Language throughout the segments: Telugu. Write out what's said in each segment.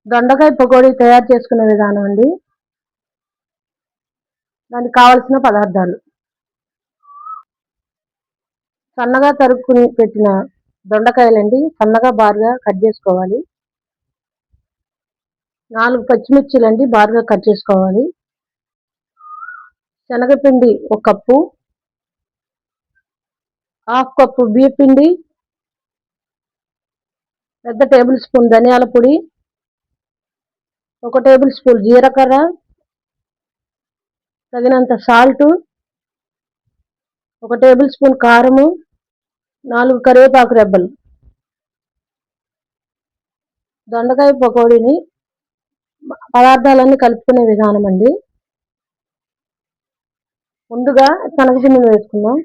దొండకాయ పకోడీ తయారు చేసుకునే విధానం అండి. దానికి కావలసిన పదార్థాలు: సన్నగా తరుక్కుని పెట్టిన దొండకాయలండి, సన్నగా బారుగా కట్ చేసుకోవాలి. 4 పచ్చిమిర్చిలండి, బారుగా కట్ చేసుకోవాలి. శనగపిండి 1 కప్పు, హాఫ్ కప్పు బియ్యపిండి, పెద్ద టేబుల్ స్పూన్ ధనియాల పొడి, 1 టేబుల్ స్పూన్ జీలకర్ర, తగినంత సాల్టు, 1 టేబుల్ స్పూన్ కారము, 4 కరివేపాకు రెబ్బలు. దొండకాయ పకోడీని పదార్థాలన్నీ కలుపుకునే విధానం అండి. ముందుగా శనగపిండిని వేసుకుందాం.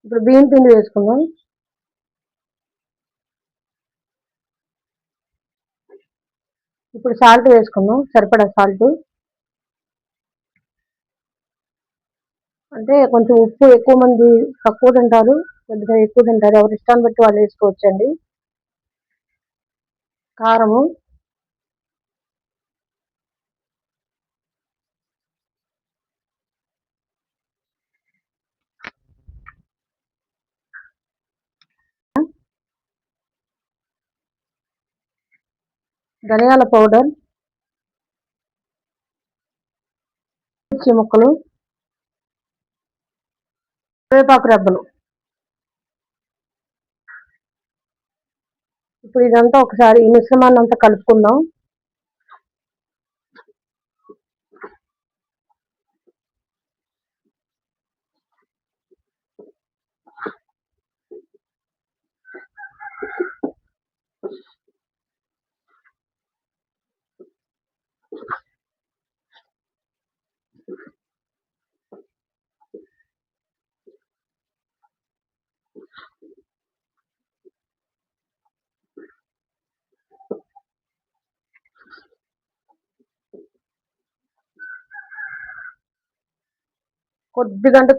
ఇప్పుడు బియ్యం పిండి వేసుకుందాం. ఇప్పుడు సాల్ట్ వేసుకుందాం, సరిపడా సాల్ట్. అంటే కొంచెం ఉప్పు ఎక్కువ మంది తక్కువ తింటారు, కొద్దిగా ఎక్కువ తింటారు, ఎవరి ఇష్టాన్ని బట్టి వాళ్ళు వేసుకోవచ్చండి. కారము, ధనియాల పౌడర్, మిర్చి ముక్కలు, కరివేపాకు రెబ్బలు. ఇప్పుడు ఇదంతా ఒకసారి ఈ మిశ్రమాన్ని అంతా కలుపుకుందాం.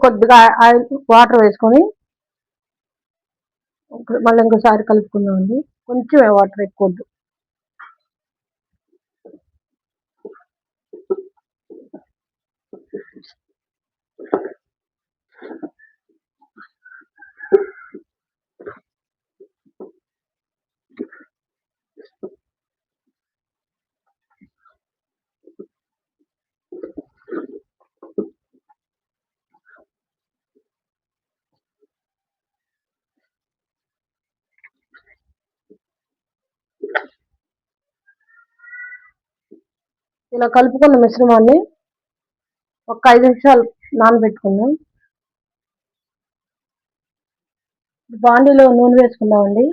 కొద్దిగా ఆయిల్ వాటర్ వేసుకొని మళ్ళీ ఇంకోసారి కలుపుకుందామండి. కొంచెం వాటర్, ఎక్కువ వద్దు. ఇలా కలుపుకున్న మిశ్రమాన్ని ఒక 5 నిమిషాలు నానబెట్టుకుందాం. బాండీలో నూనె వేసుకుందామండి.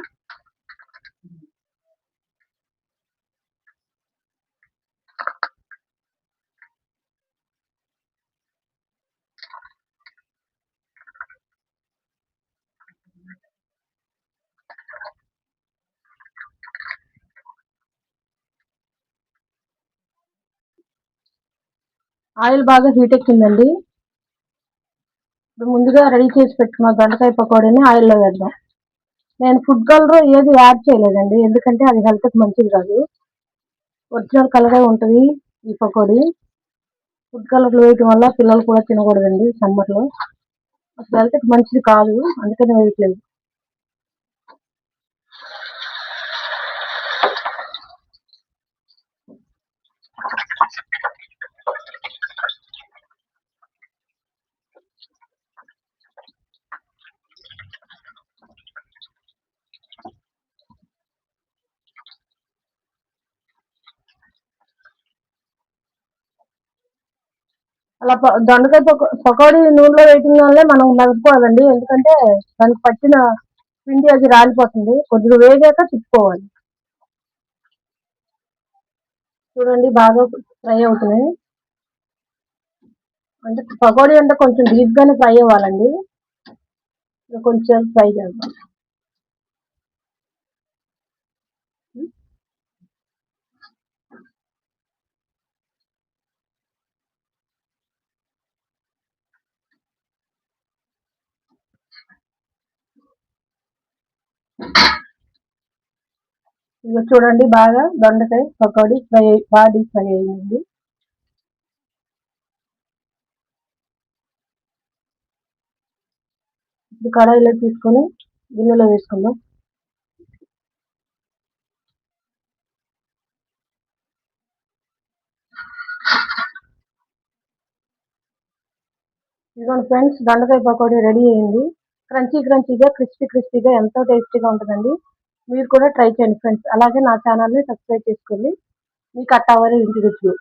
ఆయిల్ బాగా హీట్ ఎక్కిందండి. ఇప్పుడు ముందుగా రెడీ చేసి పెట్టుకున్న దొండకాయ పకోడీని ఆయిల్లో వేద్దాం. నేను ఫుడ్ కలర్ ఏది యాడ్ చేయలేదండి, ఎందుకంటే అది హెల్త్కి మంచిది కాదు. ఒరిజినల్ కలరే ఉంటుంది ఈ పకోడీ. ఫుడ్ కలర్లు వేయటం వల్ల పిల్లలు కూడా తినకూడదండి సమ్మర్లో, అసలు హెల్త్కి మంచిది కాదు, అందుకని వేయట్లేదు. అలా దొండకాయ పకోడీ నూనెలో వేయటం వల్లే మనం నవ్వుకోవాలండి, ఎందుకంటే దానికి పట్టిన పిండి అది రాలిపోతుంది. కొద్దిగా వేగాక తిప్పుకోవాలి. చూడండి, బాగా ఫ్రై అవుతున్నాయి. అంటే పకోడీ అంటే కొంచెం డీప్గానే ఫ్రై అవ్వాలండి. కొంచెం ఫ్రై చేద్దాం. ఇక చూడండి బాగా దొండకాయ పకోడీ బాగా డీప్ ఫ్రై అయ్యింది. ఇప్పుడు కడాయిలో తీసుకొని గిన్నెలో వేసుకుందాం. ఇదిగోండి ఫ్రెండ్స్, దొండకాయ పకోడీ రెడీ అయింది. క్రంచీగా క్రిస్పీగా ఎంతో టేస్టీగా ఉంటుందండి. మీరు కూడా ట్రై చేయండి ఫ్రెండ్స్. అలాగే నా ఛానల్ని సబ్స్క్రైబ్ చేసుకోండి. మీకు అట్టావరే ఇంటి రుచులు.